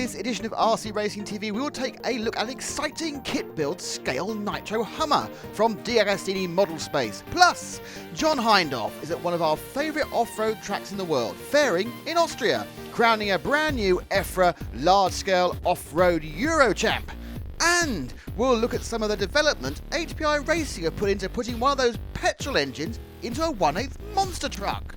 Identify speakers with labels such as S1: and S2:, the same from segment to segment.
S1: this edition of RC Racing TV, we will take a look at an exciting kit-built scale nitro Hummer from DeAgostini Model Space. Plus, John Hindhaugh is at one of our favourite off-road tracks in the world, Fehring in Austria, crowning a brand new EFRA large-scale off-road Euro champ. And we'll look at some of the development HPI Racing have put into putting one of those petrol engines into a 1/8 monster truck.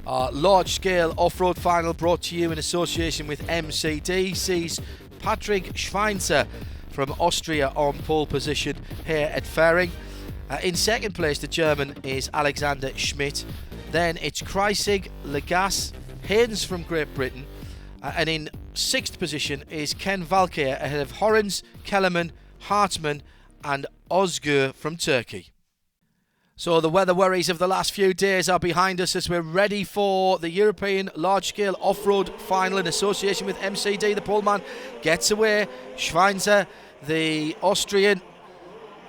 S2: Our large-scale off-road final, brought to you in association with MCD, sees Patrick Schweinzer from Austria on pole position here at Fehring. In second place, the German is Alex Schmidt. Then it's Kreisig, Legas, Haynes from Great Britain. And in sixth position is Ken Valkeir ahead of Horens, Kellerman, Hartmann and Özgür from Turkey. So the weather worries of the last few days are behind us as we're ready for the European large-scale off-road final in association with MCD. The poleman gets away. Schweinzer, the Austrian,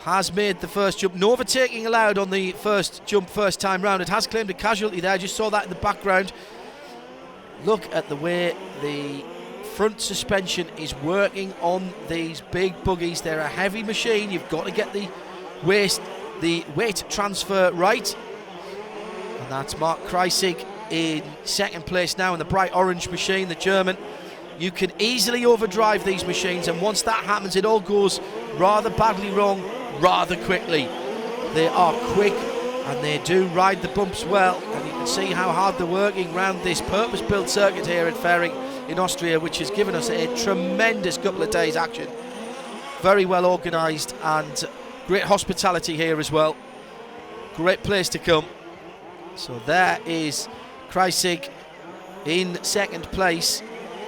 S2: has made the first jump. No overtaking allowed on the first jump first time round. It has claimed a casualty there. Just saw that in the background. Look at the way the front suspension is working on these big buggies. They're a heavy machine. You've got to get the weight transfer right. And that's Mark Kreisig in second place now in the bright orange machine, the German. You can easily overdrive these machines, and once that happens it all goes rather badly wrong rather quickly. They are quick and they do ride the bumps well, and you can see how hard they're working around this purpose-built circuit here at Fehring in Austria, which has given us a tremendous couple of days action. Very well organised and great hospitality here as well. Great place to come. So there is Kreisig in second place,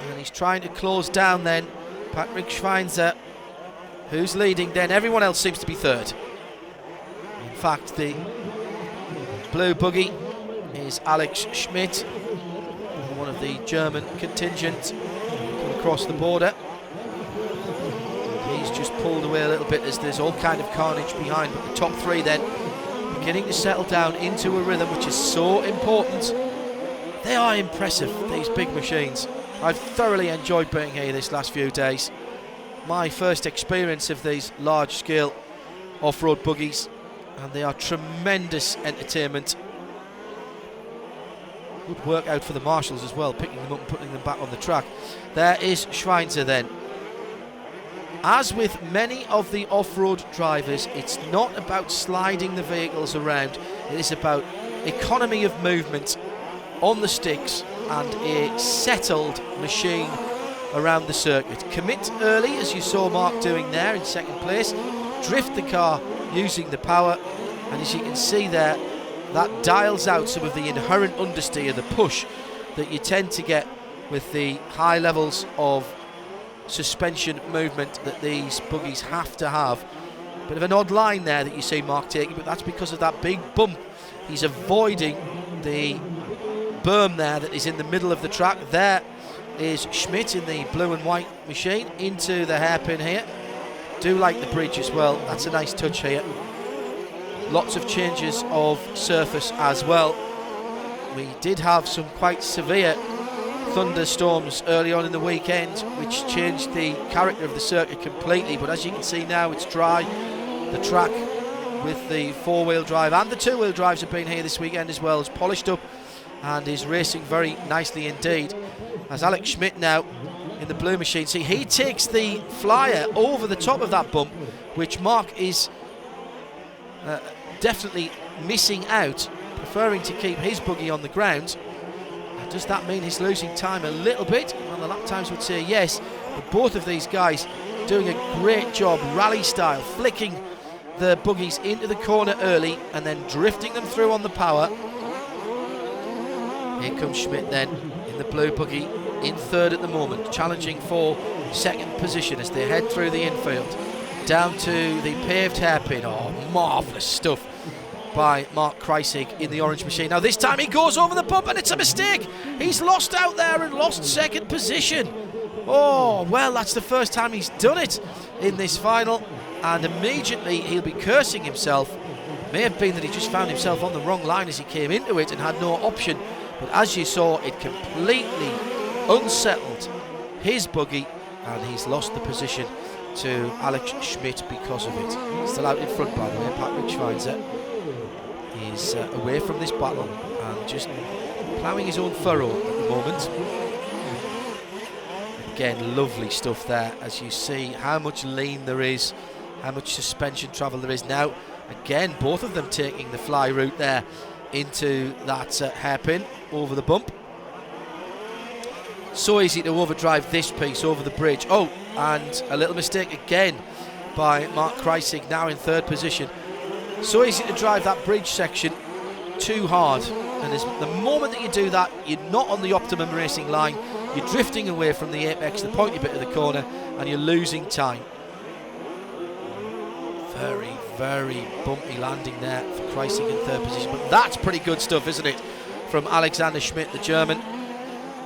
S2: and he's trying to close down then Patrick Schweinzer, who's leading. Then everyone else seems to be third. In fact, the blue buggy is Alex Schmidt, one of the German contingent, across the border. He's just pulled away a little bit as there's all kind of carnage behind, but the top three then beginning to settle down into a rhythm, which is so important. They are impressive, these big machines. I've thoroughly enjoyed being here this last few days. My first experience of these large-scale off-road buggies, and they are tremendous entertainment. Good workout for the marshals as well, picking them up and putting them back on the track. There is Schweinzer then. As with many of the off-road drivers, it's not about sliding the vehicles around. It is about economy of movement on the sticks and a settled machine around the circuit. Commit early, as you saw Mark doing there in second place. Drift the car using the power, and as you can see there, that dials out some of the inherent understeer, the push that you tend to get with the high levels of suspension movement that these buggies have to have. Bit of an odd line there that you see Mark taking, but that's because of that big bump. He's avoiding the berm there that is in the middle of the track. There is Schmidt in the blue and white machine into the hairpin here. Do like the bridge as well. That's a nice touch here. Lots of changes of surface as well. We did have some quite severe thunderstorms early on in the weekend, which changed the character of the circuit completely, but as you can see now, it's dry. The track with the four-wheel drive and the two-wheel drives have been here this weekend as well. It's polished up and is racing very nicely indeed. As Alex Schmidt now in the blue machine, see, he takes the flyer over the top of that bump, which Mark is definitely missing out, preferring to keep his buggy on the ground. Does that mean he's losing time a little bit? Well, the lap times would say yes, but both of these guys doing a great job, rally style, flicking the buggies into the corner early and then drifting them through on the power. Here comes Schmidt then in the blue buggy in third at the moment, challenging for second position as they head through the infield down to the paved hairpin. Oh, marvellous stuff by Mark Kreisig in the orange machine. Now this time he goes over the bump and it's a mistake. He's lost out there and lost second position. Oh, well, that's the first time he's done it in this final, and immediately he'll be cursing himself. May have been that he just found himself on the wrong line as he came into it and had no option, but as you saw, it completely unsettled his buggy and he's lost the position to Alex Schmidt because of it. Still out in front, by the way. Patrick Schweinzer is away from this battle and just ploughing his own furrow at the moment. Again, lovely stuff there, as you see how much lean there is, how much suspension travel there is. Now, again, both of them taking the fly route there into that hairpin over the bump. So easy to overdrive this piece over the bridge. Oh, and a little mistake again by Mark Kreisig, now in third position. So easy to drive that bridge section too hard, and the moment that you do that, you're not on the optimum racing line. You're drifting away from the apex, the pointy bit of the corner, and you're losing time. Very, very bumpy landing there for Kreisig in third position, but that's pretty good stuff, isn't it, from Alexander Schmidt, the German.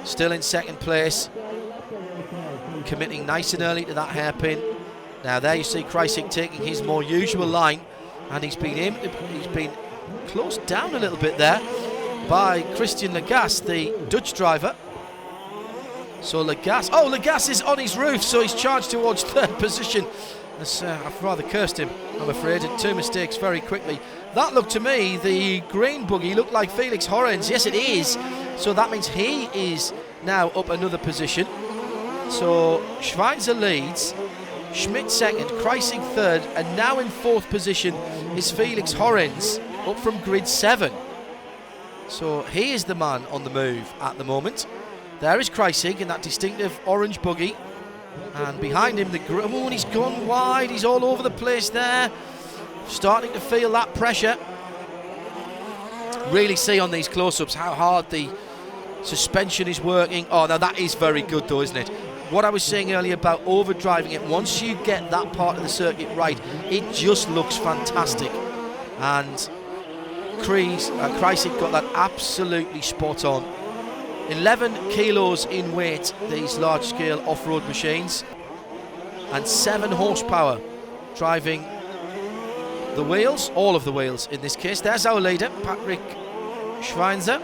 S2: Still in second place, committing nice and early to that hairpin. Now there you see Kreisig taking his more usual line, and he's been closed down a little bit there by Christian Lagasse, the Dutch driver. So Lagasse is on his roof, so he's charged towards third position. I've rather cursed him, I'm afraid. Two mistakes very quickly. That looked to me, the green buggy looked like Felix Horrens. Yes, it is. So that means he is now up another position. So Schweinzer leads, Schmidt second, Kreisig third, and now in fourth position is Felix Horrens, up from grid 7. So he is the man on the move at the moment. There is Kreisig in that distinctive orange buggy, and behind him and he's gone wide, he's all over the place there, starting to feel that pressure. Really see on these close-ups how hard the suspension is working. Oh, now that is very good though, isn't it? What I was saying earlier about overdriving it, once you get that part of the circuit right, it just looks fantastic. And Kreisig got that absolutely spot on. 11 kilos in weight, these large-scale off-road machines, and 7 horsepower driving the wheels, all of the wheels in this case. There's our leader, Patrick Schweinzer.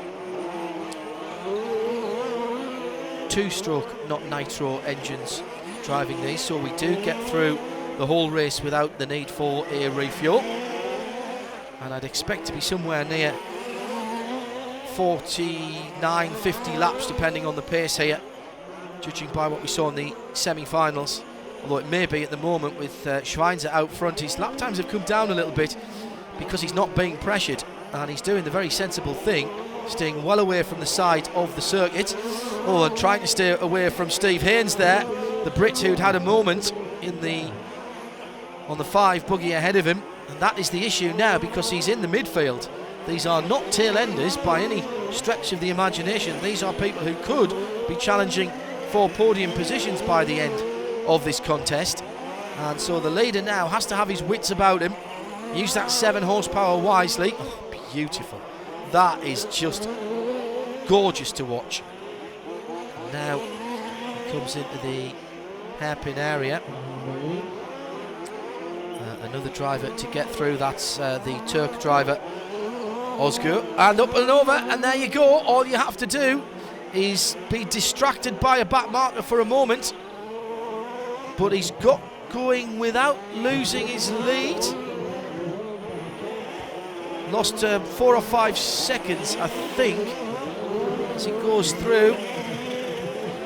S2: 2-stroke, not nitro engines driving these, so we do get through the whole race without the need for a refuel. And I'd expect to be somewhere near 49, 50 laps depending on the pace here, judging by what we saw in the semi-finals. Although it may be at the moment with Schweinzer out front, his lap times have come down a little bit because he's not being pressured, and he's doing the very sensible thing, staying well away from the side of the circuit. Oh, and trying to stay away from Steve Haynes there, the Brit who'd had a moment on the 5 buggy ahead of him, and that is the issue now because he's in the midfield. These are not tail enders by any stretch of the imagination. These are people who could be challenging for podium positions by the end of this contest. And so the leader now has to have his wits about him, use that 7 horsepower wisely. Oh, beautiful. That is just gorgeous to watch. And now he comes into the hairpin area. Another driver to get through, that's the Turk driver Ozgur, and up and over, and there you go. All you have to do is be distracted by a back marker for a moment, but he's got going without losing his lead. Lost 4 or 5 seconds, I think, as he goes through.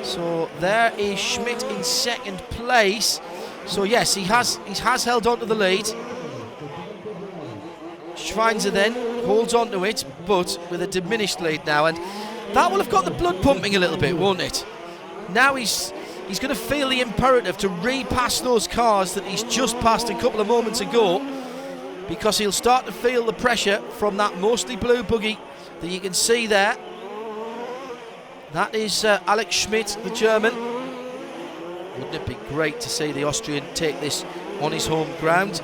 S2: So there is Schmidt in second place. So yes, he has held on to the lead. Schweinzer then holds on to it, but with a diminished lead now, and that will have got the blood pumping a little bit, won't it? Now he's going to feel the imperative to repass those cars that he's just passed a couple of moments ago, because he'll start to feel the pressure from that mostly blue buggy that you can see there. That is Alex Schmidt, the German. Wouldn't it be great to see the Austrian take this on his home ground?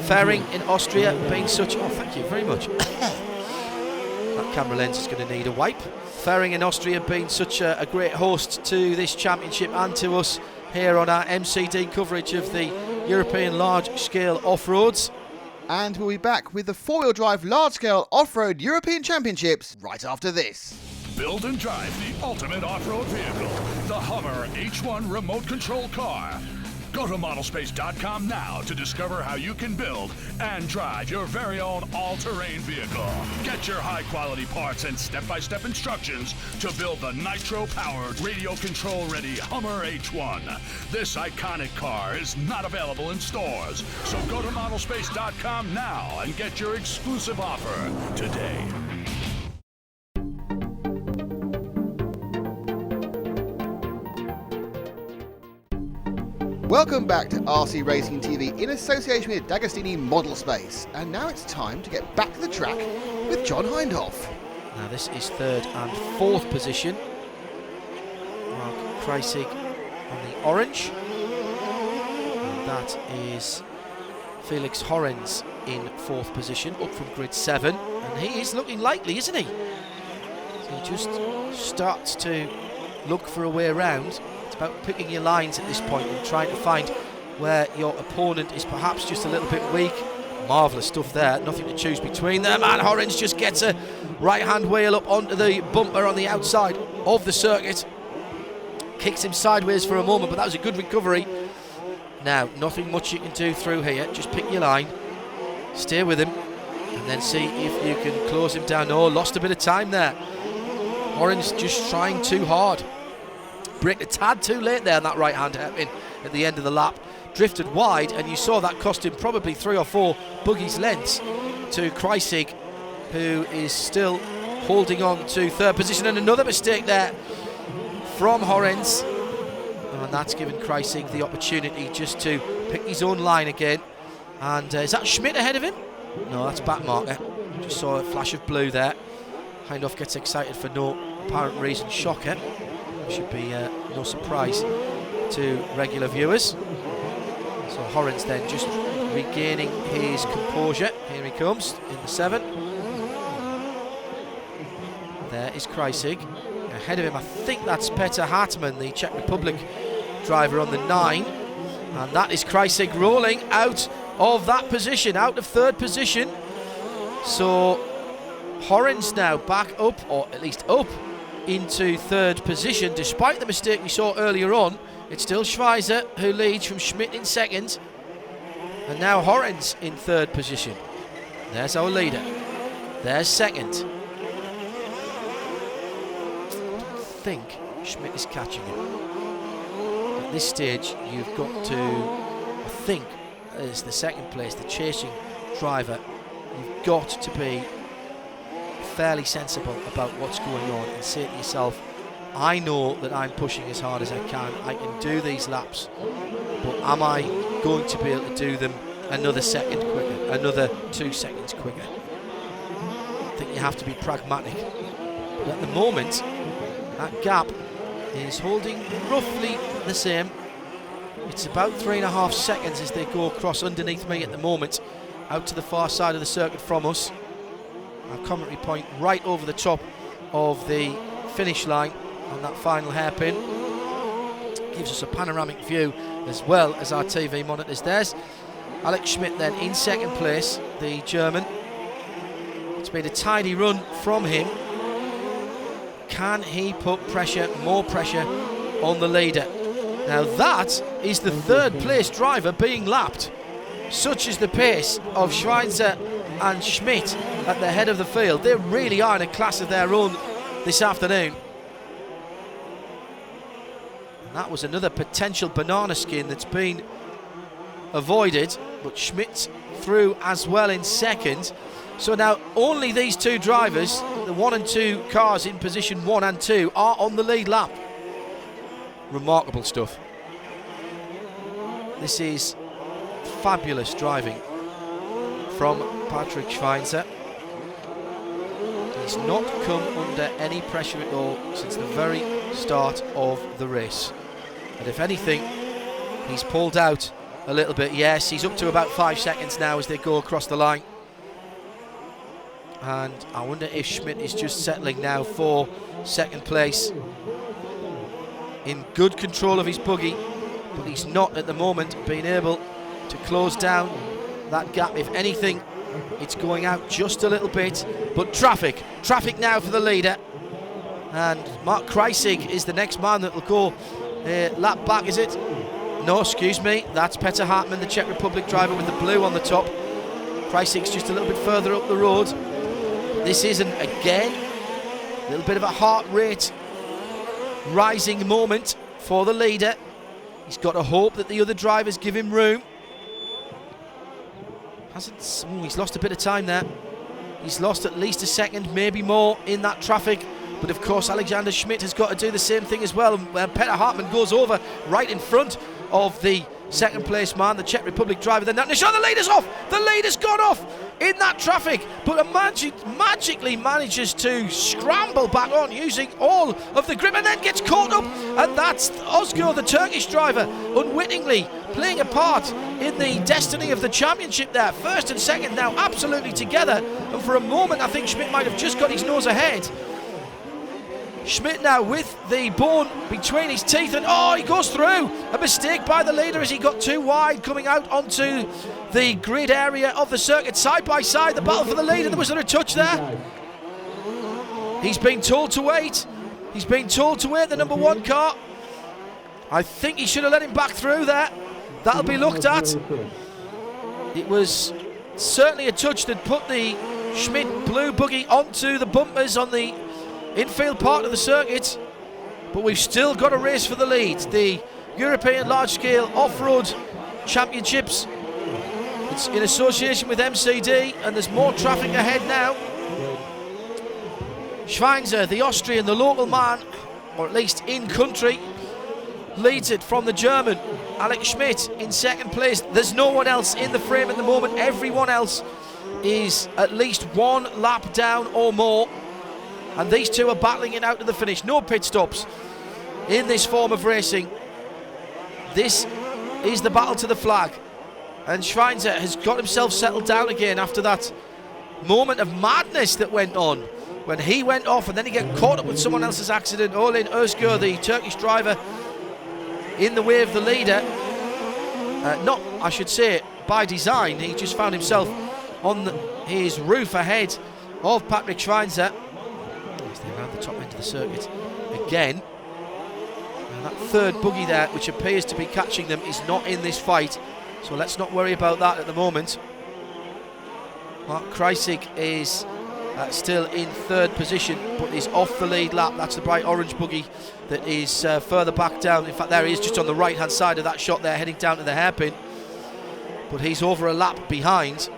S2: Fehring in Austria being such... Oh, thank you very much. That camera lens is going to need a wipe. Fehring in Austria being such a great host to this championship and to us here on our MCD coverage of the European large-scale off-roads.
S1: And we'll be back with the 4-wheel drive large-scale off-road European Championships right after this.
S3: Build and drive the ultimate off-road vehicle, the Hummer H1 remote control car. Go to modelspace.com now to discover how you can build and drive your very own all-terrain vehicle. Get your high-quality parts and step-by-step instructions to build the nitro-powered, radio control-ready Hummer H1. This iconic car is not available in stores, so go to modelspace.com now and get your exclusive offer today.
S1: Welcome back to RC Racing TV in association with DeAgostini Model Space. And now it's time to get back to the track with John Hindhaugh.
S2: Now this is third and fourth position. Mark Kreisig on the orange. And that is Felix Horrens in fourth position, up from grid 7. And he is looking likely, isn't he? So he just starts to look for a way around. About picking your lines at this point and trying to find where your opponent is perhaps just a little bit weak. Marvellous stuff there, nothing to choose between them, and Horrens just gets a right-hand wheel up onto the bumper on the outside of the circuit. Kicks him sideways for a moment, but that was a good recovery. Now, nothing much you can do through here, just pick your line, stay with him, and then see if you can close him down. Oh, lost a bit of time there. Horrens just trying too hard. Braked a tad too late there on that right-hand hairpin at the end of the lap. Drifted wide, and you saw that cost him probably 3 or 4 buggies lengths to Kreisig, who is still holding on to third position. And another mistake there from Horrens. And that's given Kreisig the opportunity just to pick his own line again. And is that Schmidt ahead of him? No, that's back marker. Just saw a flash of blue there. Hindhaugh gets excited for no apparent reason. Shocker. Should be no surprise to regular viewers. So Horrens then just regaining his composure. Here he comes in the 7. There is Kreisig. Ahead of him, I think that's Peter Hartmann, the Czech Republic driver, on the 9. And that is Kreisig rolling out of that position, out of third position. So Horrens now back up, or at least up, into third position. Despite the mistake we saw earlier on, it's still Schweizer who leads from Schmidt in second, and now Horrens in third position. There's our leader, there's second. I think Schmidt is catching him. At this stage you've got to, I think, as the second place, the chasing driver, you've got to be fairly sensible about what's going on and say to yourself, I know that I'm pushing as hard as I can do these laps, but am I going to be able to do them another second quicker, another 2 seconds quicker? I think you have to be pragmatic. But at the moment, that gap is holding roughly the same. It's about 3.5 seconds as they go across underneath me at the moment, out to the far side of the circuit from us. Our commentary point right over the top of the finish line on that final hairpin. Gives us a panoramic view as well as our TV monitors. There's Alex Schmidt then in second place, the German. It's been a tidy run from him. Can he put pressure, more pressure on the leader? Now that is the third place driver being lapped. Such is the pace of Schweizer and Schmidt at the head of the field. They really are in a class of their own this afternoon. And that was another potential banana skin that's been avoided, but Schmidt through as well in second. So now only these two drivers, the 1 and 2 cars in position 1 and 2, are on the lead lap. Remarkable stuff. This is fabulous driving from Patrick Schweizer. He's not come under any pressure at all since the very start of the race. And if anything, he's pulled out a little bit. Yes, he's up to about 5 seconds now as they go across the line. And I wonder if Schmidt is just settling now for second place. In good control of his buggy, but he's not at the moment being able to close down that gap. If anything, it's going out just a little bit. But traffic now for the leader. And Mark Kreisig is the next man that will go lap back, is it? No, excuse me, that's Peter Hartmann, the Czech Republic driver with the blue on the top. Kreisig's just a little bit further up the road. This isn't, again, a little bit of a heart rate rising moment for the leader. He's got to hope that the other drivers give him room. He's lost a bit of time there. He's lost at least a second, maybe more, in that traffic. But of course, Alexander Schmidt has got to do the same thing as well. Peter Hartmann goes over right in front of the second place man, the Czech Republic driver. Then the leader's off. The leader's gone off in that traffic, but magically manages to scramble back on using all of the grip and then gets caught up. And that's Ozgur, the Turkish driver, unwittingly playing a part in the destiny of the championship there. First and second now absolutely together. And for a moment, I think Schmidt might have just got his nose ahead. Schmidt now with the bone between his teeth, and he goes through. A mistake by the leader as he got too wide coming out onto the grid area of the circuit. Side by side, the battle for the lead, and was there a touch there? He's been told to wait. He's been told to wait, the number one car. I think he should have let him back through there. That'll be looked at. It was certainly a touch that put the Schmidt blue buggy onto the bumpers on the infield part of the circuit, but we've still got a race for the lead. The European large-scale off-road championships, it's in association with MCD, and there's more traffic ahead now. Schweinzer, the Austrian, the local man, or at least in country, leads it from the German. Alex Schmidt in second place. There's no one else in the frame at the moment. Everyone else is at least one lap down or more. And these two are battling it out to the finish. No pit stops in this form of racing. This is the battle to the flag. And Schweinzer has got himself settled down again after that moment of madness that went on when he went off and then he got caught up with someone else's accident. Olin Özgür, the Turkish driver, in the way of the leader. Not, I should say, by design. He just found himself on his roof ahead of Patrick Schweinzer. Around the top end of the circuit again, and that third buggy there, which appears to be catching them, is not in this fight, so let's not worry about that at the moment. Mark Kreisig is still in third position, but is off the lead lap. That's the bright orange buggy that is further back down. In fact, there he is, just on the right hand side of that shot there, heading down to the hairpin, but he's over a lap behind.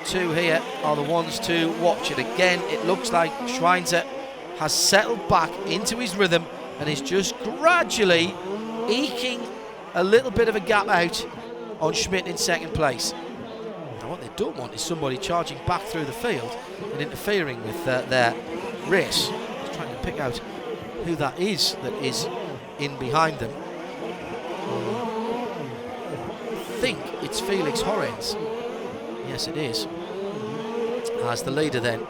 S2: Two here are the ones to watch, and again it looks like Schweinzer has settled back into his rhythm and is just gradually eking a little bit of a gap out on Schmidt in second place. Now what they don't want is somebody charging back through the field and interfering with their race. Just trying to pick out who that is in behind them. I think it's Felix Horrens. Yes, it is. As the leader then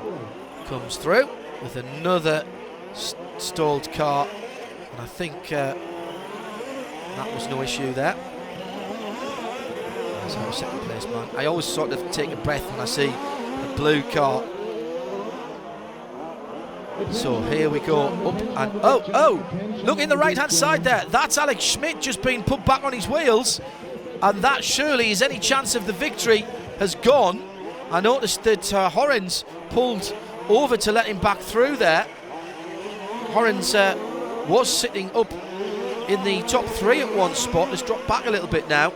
S2: comes through with another stalled car, and I think that was no issue there. That's our second place man. I always sort of take a breath when I see a blue car. So here we go up and look in the right hand side there. That's Alex Schmidt just being put back on his wheels, and that surely is any chance of the victory has gone. I noticed that Horrens pulled over to let him back through there. Horrens was sitting up in the top three at one spot, has dropped back a little bit now,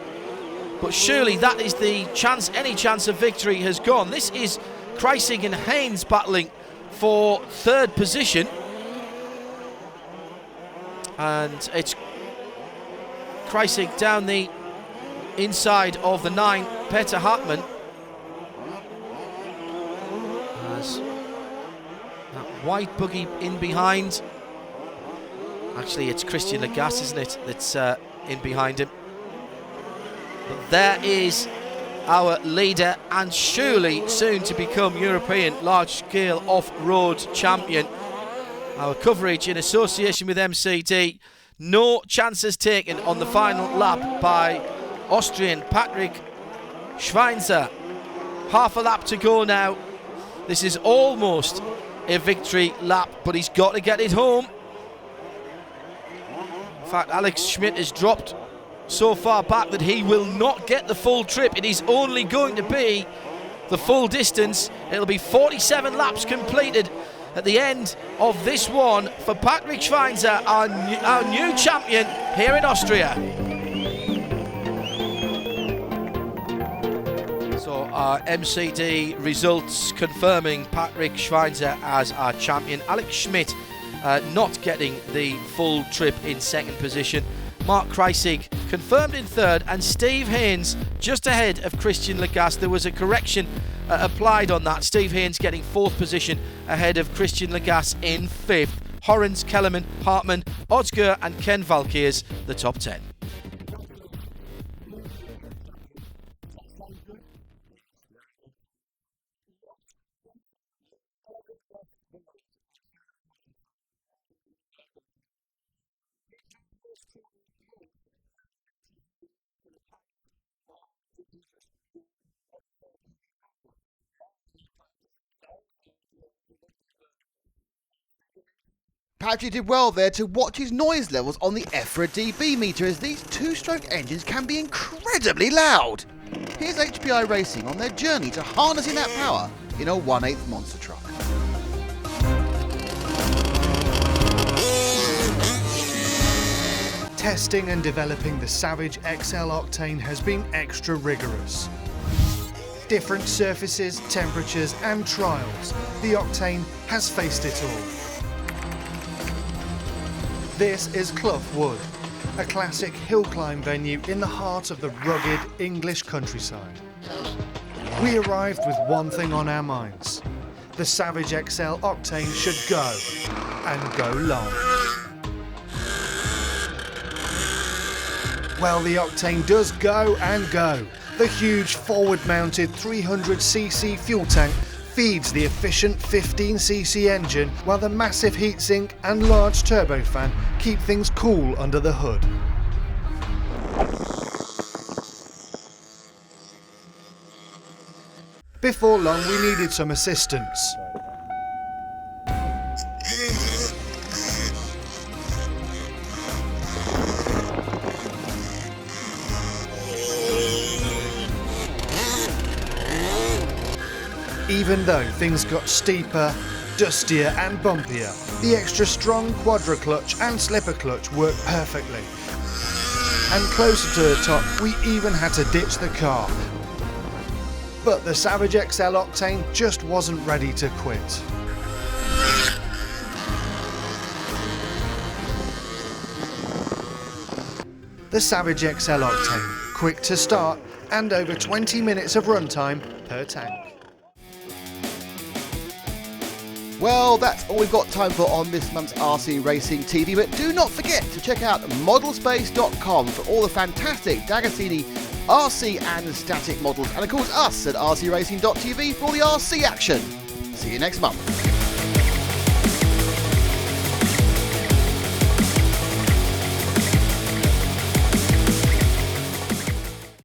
S2: but surely that is the chance, any chance of victory has gone. This is Kreisig and Haynes battling for third position, and it's Kreisig down the inside of the 9, Peter Hartmann. As that white buggy in behind, actually it's Christian Lagasse, isn't it, that's in behind him. But there is our leader, and surely soon to become European large-scale off-road champion. Our coverage in association with MCD. No chances taken on the final lap by Austrian Patrick Schweinzer. Half a lap to go now. This is almost a victory lap, but he's got to get it home. In fact, Alex Schmidt has dropped so far back that he will not get the full trip. It is only going to be the full distance. It'll be 47 laps completed at the end of this one for Patrick Schweinzer, our new champion here in Austria. So our MCD results confirming Patrick Schweinzer as our champion. Alex Schmidt not getting the full trip in second position. Mark Kreisig confirmed in third, and Steve Haynes just ahead of Christian Lagasse. There was a correction applied on that. Steve Haynes getting fourth position ahead of Christian Lagasse in fifth. Horrens, Kellerman, Hartmann, Odsger and Ken Valkiers, the top 10.
S1: Patrick did well there to watch his noise levels on the EFRA dB meter, as these two-stroke engines can be incredibly loud. Here's HPI Racing on their journey to harnessing that power in a 1/8 monster truck.
S4: Testing and developing the Savage XL Octane has been extra rigorous. Different surfaces, temperatures and trials, the Octane has faced it all. This is Clough Wood, a classic hill climb venue in the heart of the rugged English countryside. We arrived with one thing on our minds: the Savage XL Octane should go, and go long. Well, the Octane does go and go. The huge forward-mounted 300cc fuel tank feeds the efficient 15cc engine, while the massive heatsink and large turbofan keep things cool under the hood. Before long, we needed some assistance. Even though things got steeper, dustier and bumpier, the extra strong quadra clutch and slipper clutch worked perfectly. And closer to the top, we even had to ditch the car. But the Savage XL Octane just wasn't ready to quit. The Savage XL Octane, quick to start and over 20 minutes of runtime per tank.
S1: Well, that's all we've got time for on this month's RC Racing TV, but do not forget to check out modelspace.com for all the fantastic DeAgostini RC and static models, and of course us at rcracing.tv for all the RC action. See you next month.